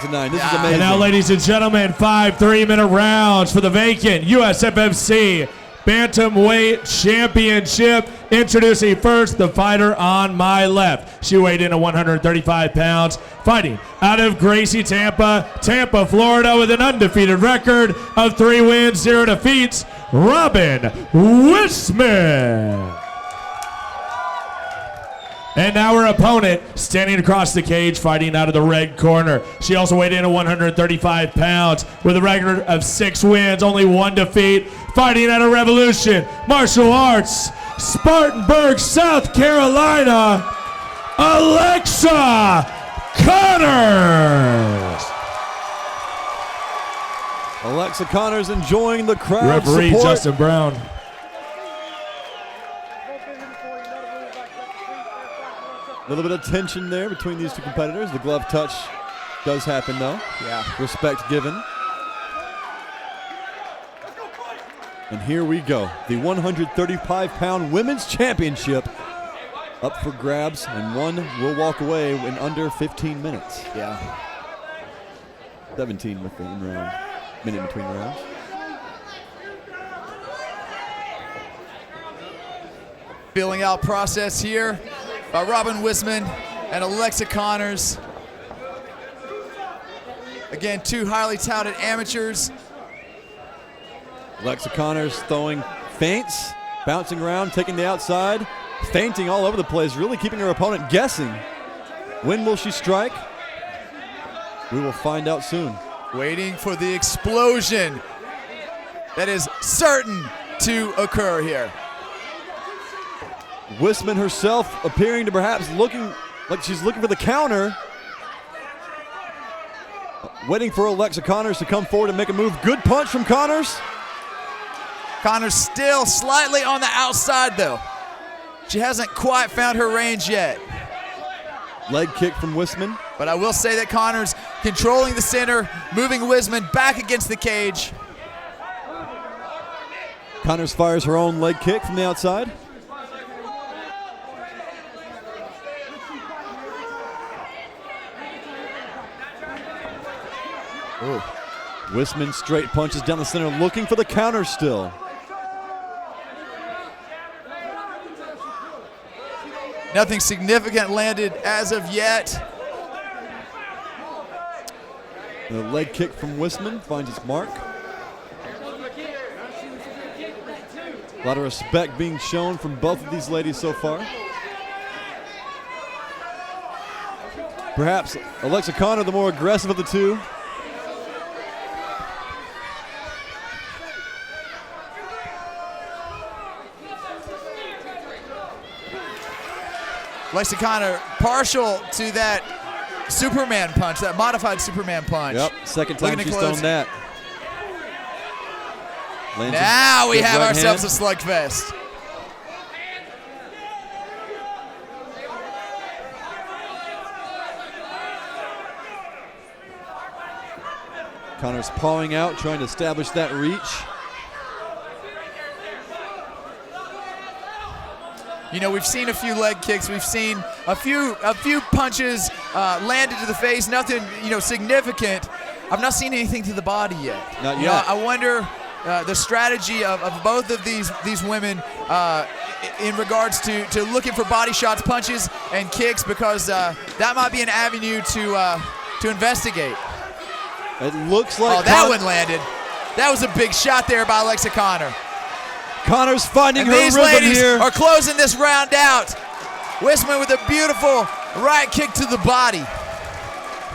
9. This is amazing. And now, ladies and gentlemen, 5 3-minute rounds for the vacant USFFC Bantamweight Championship. Introducing first the fighter on my left. She weighed in at 135 pounds, fighting out of Gracie, Tampa, Florida, with an undefeated record of 3 wins, 0 defeats, Robin Wissman. And now her opponent, standing across the cage, fighting out of the red corner. She also weighed in at 135 pounds with a record of 6 wins, only 1 defeat, fighting out of Revolution Martial Arts, Spartanburg, South Carolina, Alexa Connors. Alexa Connors enjoying the crowd Referee support. Justin Brown. A little bit of tension there between these two competitors. The glove touch does happen, though. Yeah. Respect given. And here we go. The 135-pound Women's Championship up for grabs, and one will walk away in under 15 minutes. Yeah. 17 with the in-round minute between rounds. Feeling out process here by Robin Wissman and Alexa Connors. Again, 2 highly touted amateurs. Alexa Connors throwing feints, bouncing around, taking the outside, feinting all over the place, really keeping her opponent guessing. When will she strike? We will find out soon. Waiting for the explosion that is certain to occur here. Wissman herself appearing to perhaps looking like she's looking for the counter. Waiting for Alexa Connors to come forward and make a move. Good punch from Connors. Connors still slightly on the outside, though. She hasn't quite found her range yet. Leg kick from Wissman. But I will say that Connors controlling the center, moving Wissman back against the cage. Connors fires her own leg kick from the outside. Ooh. Wissman straight punches down the center, looking for the counter still. Nothing significant landed as of yet. The leg kick from Wissman finds its mark. A lot of respect being shown from both of these ladies so far. Perhaps Alexa Connor, the more aggressive of the two. Alexa Connor partial to that Superman punch, that modified Superman punch. Yep, second time she's thrown that. Lands now we have right ourselves hand. a slugfest. Connors pawing out, trying to establish that reach. You know, we've seen a few leg kicks. We've seen a few punches landed to the face. Nothing, significant. I've not seen anything to the body yet. Not yet. I wonder the strategy of both of these women in regards to looking for body shots, punches, and kicks, because that might be an avenue to investigate. It looks like that one landed. That was a big shot there by Alexa Connor. Connors finding And her these rhythm ladies here. are closing this round out. Wissman with a beautiful right kick to the body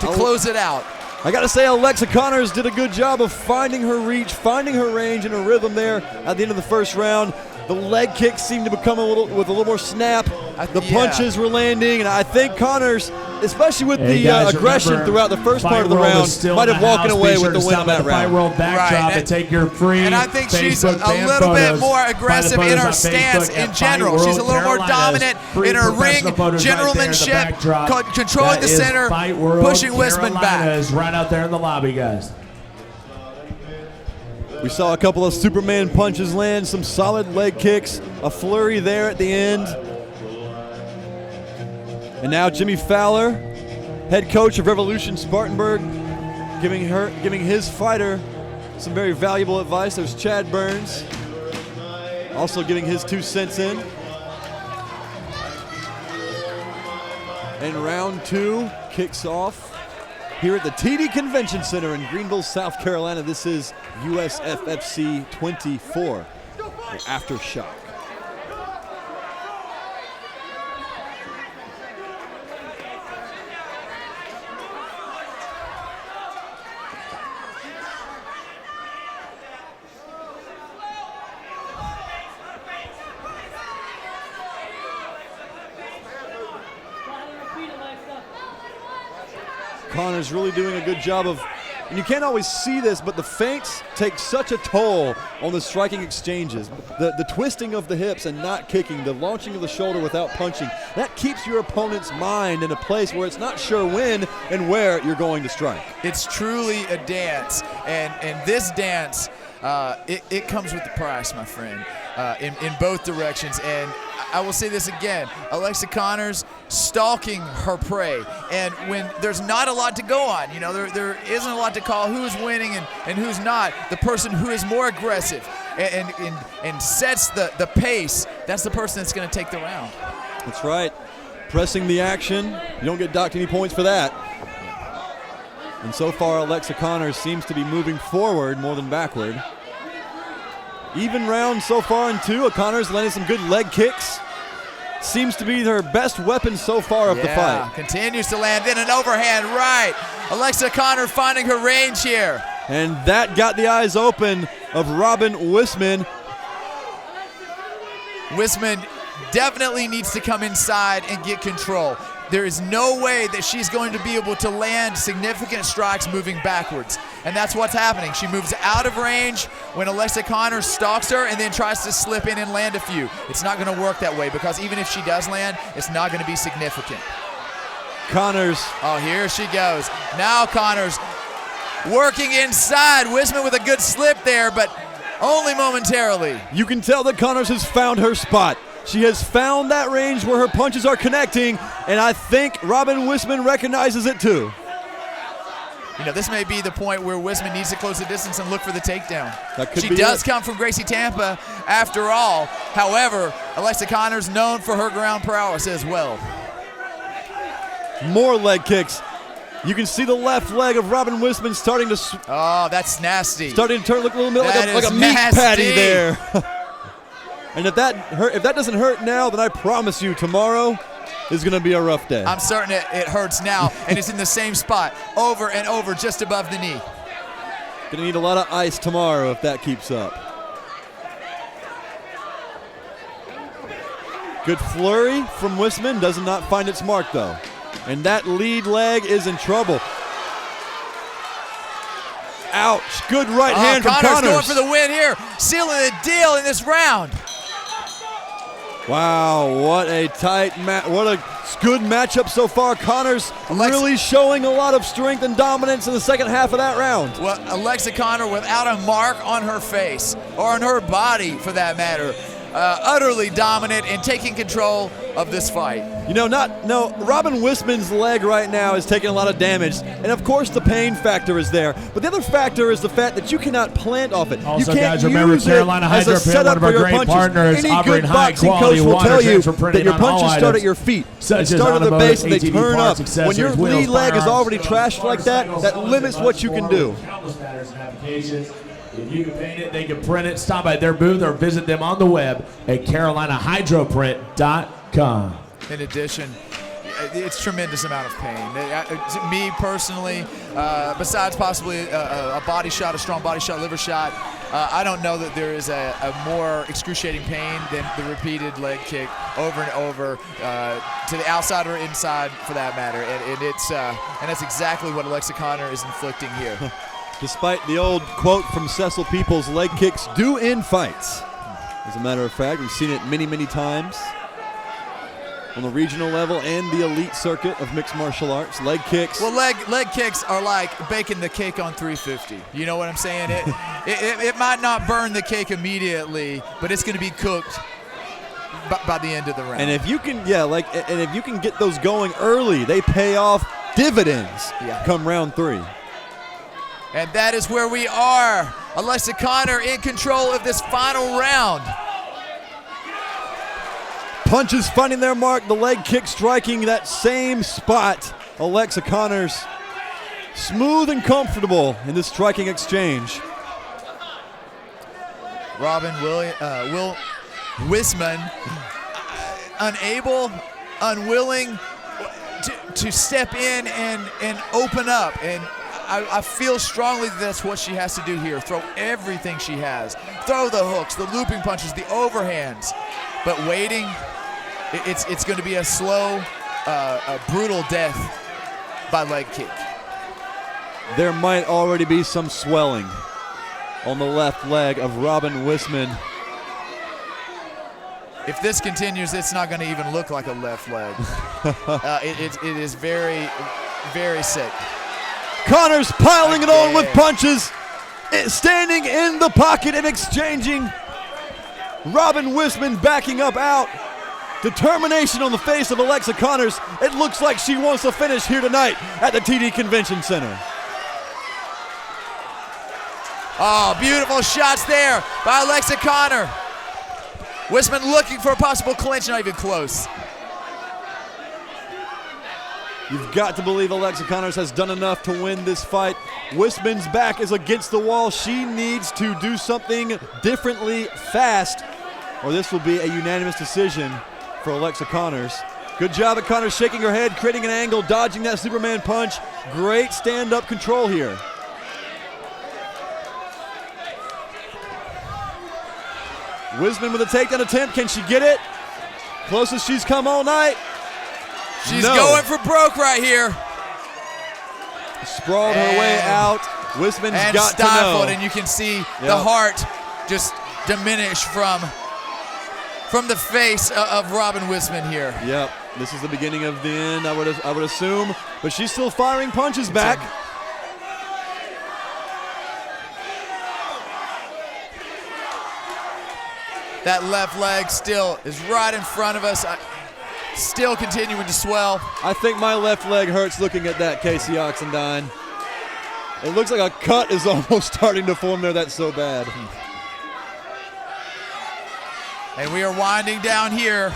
to close it out. I got to say, Alexa Connors did a good job of finding her reach, finding her range and her rhythm there at the end of the first round. The leg kicks seemed to become with a little more snap. The punches were landing, and I think Connors, especially with the aggression throughout the first part of the round, might have walked away with the win on that round. World backdrop and take your free And I think she's a Facebook little bit photos more aggressive by the in her photos on stance Facebook in at general. Fight She's a little more World dominant Carolina's in her ring free professional photos right there in the gentlemanship, backdrop. controlling the That is center, Fight World pushing Wissman back. Carolinas right out there in the lobby, guys. We saw a couple of Superman punches land, some solid leg kicks, a flurry there at the end. And now Jimmy Fowler, head coach of Revolution Spartanburg, giving his fighter some very valuable advice. There's Chad Burns, also giving his 2 cents in. And round 2 kicks off here at the TD Convention Center in Greenville, South Carolina. This is USFFC 24, the Aftershock. Connor's really doing a good job of, and you can't always see this, but the feints take such a toll on the striking exchanges. The twisting of the hips and not kicking, the launching of the shoulder without punching, that keeps your opponent's mind in a place where it's not sure when and where you're going to strike. It's truly a dance, and this dance, it comes with the price, my friend, in both directions. And I will say this again, Alexa Connors stalking her prey, and when there's not a lot to go on, you know, there isn't a lot to call who's winning and who's not, the person who is more aggressive and sets the pace, that's the person that's going to take the round. That's right. Pressing the action, you don't get docked any points for that. And so far, Alexa Connors seems to be moving forward more than backward. Even round so far in 2. Connors landing some good leg kicks. Seems to be her best weapon so far of the fight. Continues to land in an overhand right. Alexa Connor finding her range here. And that got the eyes open of Robin Wissman. Wissman definitely needs to come inside and get control. There is no way that she's going to be able to land significant strikes moving backwards. And that's what's happening. She moves out of range when Alexa Connors stalks her and then tries to slip in and land a few. It's not going to work that way, because even if she does land, it's not going to be significant. Connors. Oh, here she goes. Now Connors working inside. Wissman with a good slip there, but only momentarily. You can tell that Connors has found her spot. She has found that range where her punches are connecting, and I think Robin Wissman recognizes it too. You know, this may be the point where Wissman needs to close the distance and look for the takedown. She does come from Gracie Tampa after all. However, Alexa Connors known for her ground prowess as well. More leg kicks. You can see the left leg of Robin Wissman starting to... Oh, that's nasty. Starting to turn, look a little bit like a meat patty there. And if that doesn't hurt now, then I promise you tomorrow is going to be a rough day. I'm certain it hurts now, and it's in the same spot, over and over, just above the knee. Going to need a lot of ice tomorrow if that keeps up. Good flurry from Wissman, does not find its mark though. And that lead leg is in trouble. Ouch, good right hand from Connors. Going for the win here, sealing the deal in this round. Wow, what a tight match. What a good matchup so far. Connors really showing a lot of strength and dominance in the second half of that round. Well, Alexa Connor without a mark on her face, or on her body for that matter, utterly dominant and taking control of this fight. You know, Robin Wissman's leg right now is taking a lot of damage, and of course the pain factor is there. But the other factor is the fact that you cannot plant off it. Also, you can't guys, remember Carolina Hydro Pit, one of our great partners, offering high-quality water treatment for printing that your on all punches start items, at your feet. Such They start as at the base and they ATV turn up. parts, When your accessories, wheels, lead leg is firearms, already trashed like that limits what you can do. If you can paint it, they can print it. Stop by their booth or visit them on the web at carolinahydroprint.com. In addition, it's tremendous amount of pain. Me personally, besides possibly a body shot, a strong body shot, liver shot, I don't know that there is a more excruciating pain than the repeated leg kick over and over to the outside or inside, for that matter. And that's exactly what Alexa Connor is inflicting here. Despite the old quote from Cecil Peoples, leg kicks do end fights. As a matter of fact, we've seen it many, many times on the regional level and the elite circuit of mixed martial arts. Leg kicks. Well, leg kicks are like baking the cake on 350. You know what I'm saying? It might not burn the cake immediately, but it's going to be cooked by the end of the round. And if you can, and if you can get those going early, they pay off dividends come round 3. And that is where we are. Alexa Connor in control of this final round. Punches finding their mark, the leg kick striking that same spot. Alexa Connors smooth and comfortable in this striking exchange. Robin Wissman, unwilling to step in and open up. And I feel strongly that's what she has to do here. Throw everything she has. Throw the hooks, the looping punches, the overhands. But waiting, it's going to be a slow, a brutal death by leg kick. There might already be some swelling on the left leg of Robin Wissman. If this continues, it's not going to even look like a left leg. It is very, very sick. Connors piling it on with punches, standing in the pocket and exchanging. Robin Wissman backing up out. Determination on the face of Alexa Connors. It looks like she wants to finish here tonight at the TD Convention Center. Oh, beautiful shots there by Alexa Connor. Wissman looking for a possible clinch, not even close. You've got to believe Alexa Connors has done enough to win this fight. Wissman's back is against the wall. She needs to do something differently fast, or this will be a unanimous decision for Alexa Connors. Good job at Connors shaking her head, creating an angle, dodging that Superman punch. Great stand-up control here. Wissman with a takedown attempt. Can she get it? Closest she's come all night. She's going for broke right here. Sprawled her way out. Wissman's got stifled, to know. and you can see the heart just diminish from the face of Robin Wissman here. Yep, this is the beginning of the end, I would assume, but she's still firing punches back. That left leg still is right in front of us. Still continuing to swell. I think my left leg hurts looking at that, Casey Oxendine. It looks like a cut is almost starting to form there. That's so bad. And we are winding down here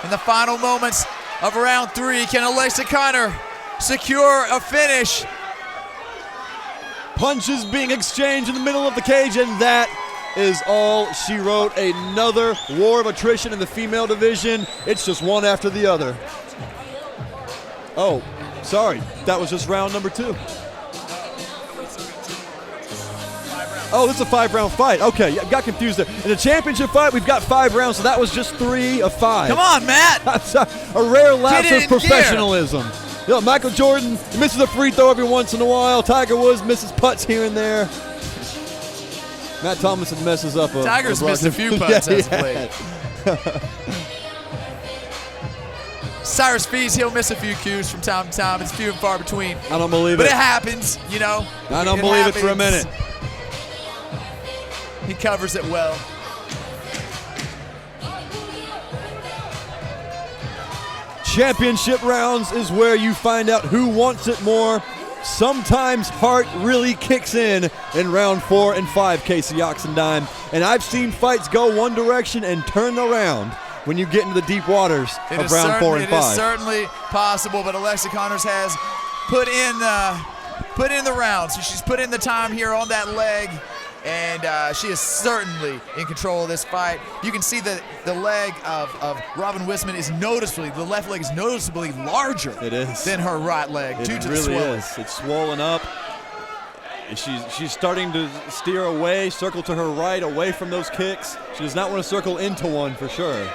in the final moments of round 3. Can Alexa Connor secure a finish? Punches being exchanged in the middle of the cage, and that is all she wrote. Another war of attrition in the female division. It's just one after the other. Oh, sorry. That was just round number 2. Oh, this is a 5-round fight. Okay, I got confused there. In the championship fight, we've got 5 rounds, so that was just 3 of 5. Come on, Matt. A rare lapse of professionalism. You know, Michael Jordan misses a free throw every once in a while. Tiger Woods misses putts here and there. Matt Thomason messes up. Tiger's missed a few putts as of late. Cyrus Fees, he'll miss a few cues from time to time. It's few and far between. I don't believe it. But it happens, you know. I don't believe it for a minute. He covers it well. Championship rounds is where you find out who wants it more. Sometimes heart really kicks in round 4 and 5, Casey Oxendine. And I've seen fights go one direction and turn around when you get into the deep waters of round 4 and 5. It is certainly possible, but Alexa Connors has put in the rounds. So she's put in the time here on that leg, and she is certainly in control of this fight. You can see that the leg of Robin Wissman is noticeably, the left leg is noticeably larger than her right leg due to the swelling. It really is. It's swollen up. And she's starting to steer away, circle to her right, away from those kicks. She does not want to circle into one for sure.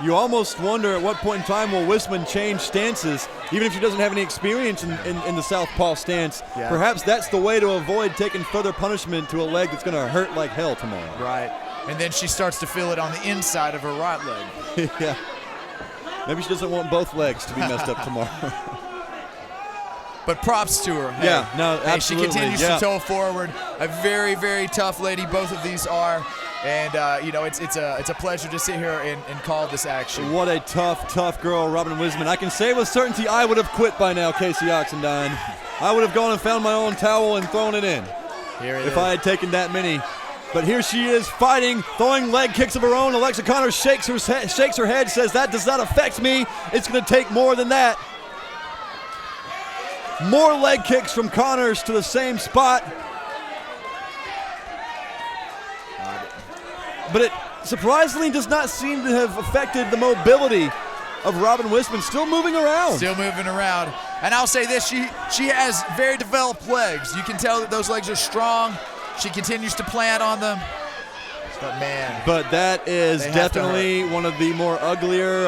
You almost wonder at what point in time will Wissman change stances, even if she doesn't have any experience in the southpaw stance. Yeah. Perhaps that's the way to avoid taking further punishment to a leg that's going to hurt like hell tomorrow. Right. And then she starts to feel it on the inside of her right leg. Yeah. Maybe she doesn't want both legs to be messed up tomorrow. But props to her. Hey, yeah, no, absolutely. She continues to toe forward. A very, very tough lady, both of these are. And it's a pleasure to sit here and call this action. What a tough girl, Robin Wissman. I can say with certainty I would have quit by now, Casey Oxendine. I would have gone and found my own towel and thrown it in if I had taken that many. But here she is fighting, throwing leg kicks of her own. Alexa Connors shakes her head, says that does not affect me. It's going to take more than that. More leg kicks from Connors to the same spot. But it surprisingly does not seem to have affected the mobility of Robin Wissman, still moving around. Still moving around. And I'll say this, she has very developed legs. You can tell that those legs are strong. She continues to plant on them. But man. But that is definitely one of the more uglier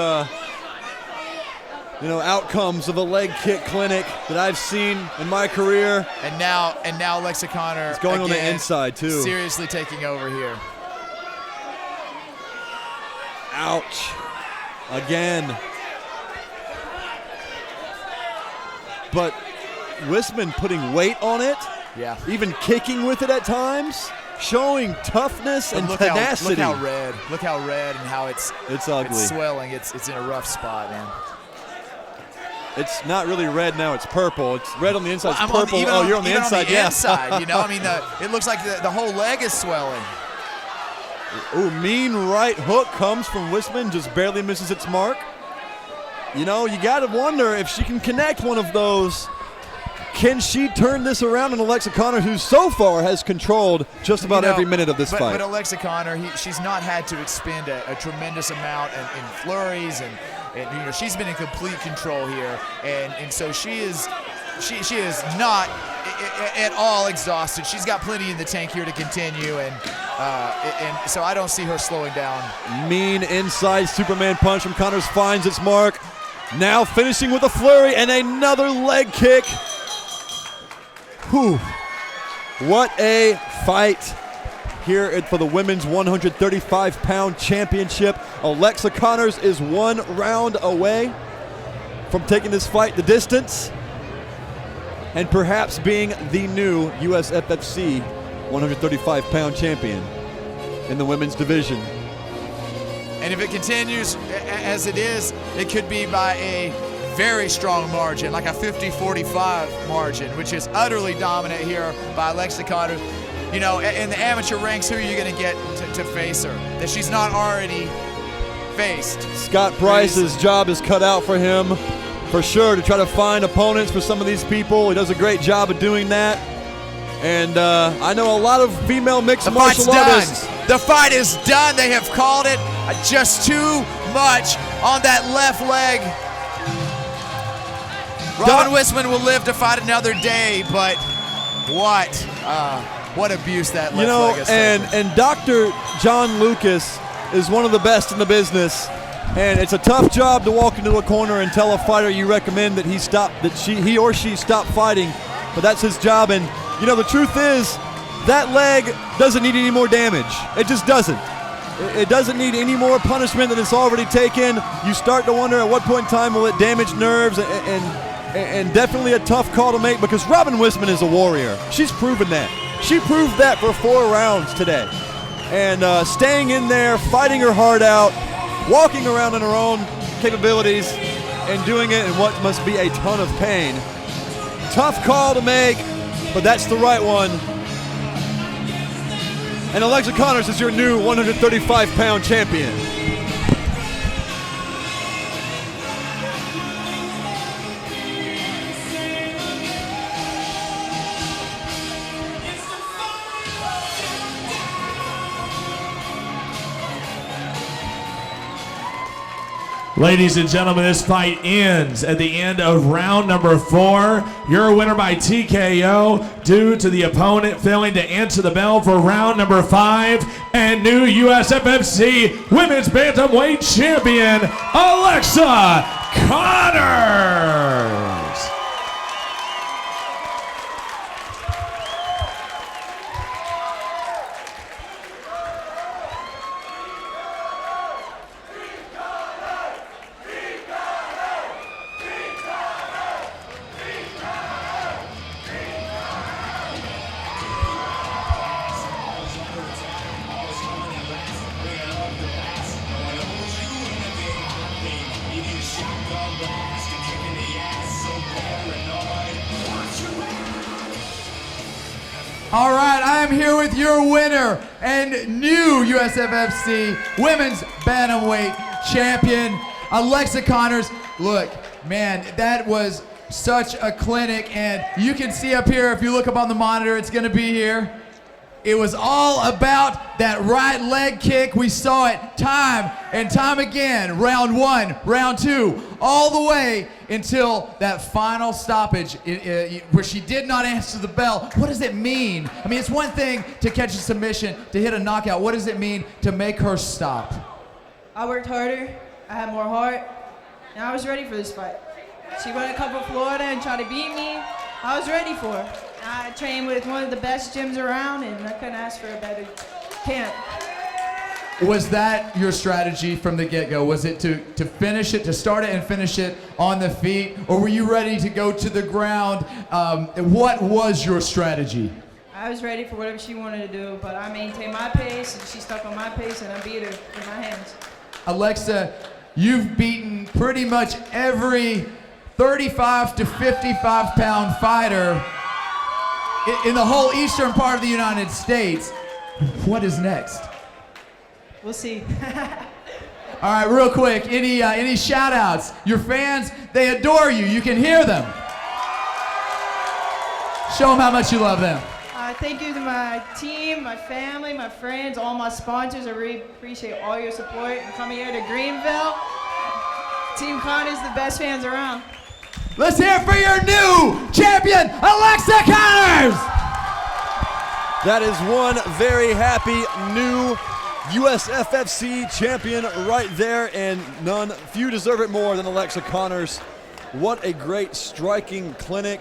outcomes of a leg kick clinic that I've seen in my career. And now Alexa Connor is going on the inside too. Seriously taking over here. Ouch. Again. But Wissman putting weight on it. Yeah. Even kicking with it at times. Showing toughness and tenacity. Look how red and how it's ugly. It's swelling. It's in a rough spot, man. It's not really red now. It's purple. It's red on the inside. It's purple. You're on the inside. Inside, it looks like the whole leg is swelling. Ooh, mean right hook comes from Wissman, just barely misses its mark. You got to wonder if she can connect one of those. Can she turn this around on Alexa Connor, who so far has controlled just about every minute of this fight? But Alexa Connor, she's not had to expend a tremendous amount in flurries, and she's been in complete control here, and so she is not at all exhausted. She's got plenty in the tank here to continue, and so I don't see her slowing down. Mean inside Superman punch from Connors finds its mark. Now finishing with a flurry and another leg kick. Whew. What a fight here for the women's 135-pound championship. Alexa Connors is 1 round away from taking this fight the distance and perhaps being the new USFFC 135-pound champion in the women's division. And if it continues as it is, it could be by a very strong margin, like a 50-45 margin, which is utterly dominant here by Alexa Connor. In the amateur ranks, who are you going to get to face her that she's not already faced? Scott Price's job is cut out for him, for sure, to try to find opponents for some of these people. He does a great job of doing that. And I know a lot of female mixed martial artists. The fight is done. They have called it. Just too much on that left leg. Robin Wissman will live to fight another day, but what abuse that left leg is. And Dr. John Lucas is one of the best in the business, and it's a tough job to walk into a corner and tell a fighter you recommend that he or she stop fighting, but that's his job. And the truth is, that leg doesn't need any more damage. It just doesn't. It doesn't need any more punishment than it's already taken. You start to wonder at what point in time will it damage nerves, and definitely a tough call to make, because Robin Wissman is a warrior. She's proven that. She proved that for 4 rounds today. And staying in there, fighting her heart out, walking around in her own capabilities, and doing it in what must be a ton of pain. Tough call to make, but that's the right one. And Alexa Connors is your new 135-pound champion. Ladies and gentlemen, this fight ends at the end of round number 4. Your winner by TKO due to the opponent failing to answer the bell for round number 5, and new USFFC Women's Bantamweight Champion, Alexa Connors. All right, I am here with your winner and new USFFC Women's Bantamweight Champion, Alexa Connors. Look, man, that was such a clinic, and you can see up here, if you look up on the monitor, it's gonna be here. It was all about that right leg kick. We saw it time and time again. Round 1, round 2, all the way until that final stoppage where she did not answer the bell. What does it mean? I mean, it's one thing to catch a submission, to hit a knockout. What does it mean to make her stop? I worked harder, I had more heart, and I was ready for this fight. She went to Cup of Florida and tried to beat me. I was ready for her. I trained with one of the best gyms around, and I couldn't ask for a better camp. Was that your strategy from the get-go? Was it to finish it, to start it and finish it on the feet, or were you ready to go to the ground? What was your strategy? I was ready for whatever she wanted to do, but I maintained my pace, and she stuck on my pace, and I beat her with my hands. Alexa, you've beaten pretty much every 35 to 55 pound fighter in the whole eastern part of the United States. What is next? We'll see. All right, real quick, any shout outs? Your fans, they adore you. You can hear them. Show them how much you love them. Thank you to my team, my family, my friends, all my sponsors. I really appreciate all your support and coming here to Greenville. Team Connors, the best fans around. Let's hear it for your new champion, Alexa Connors! That is one very happy new USFFC champion right there, and few deserve it more than Alexa Connors. What a great striking clinic.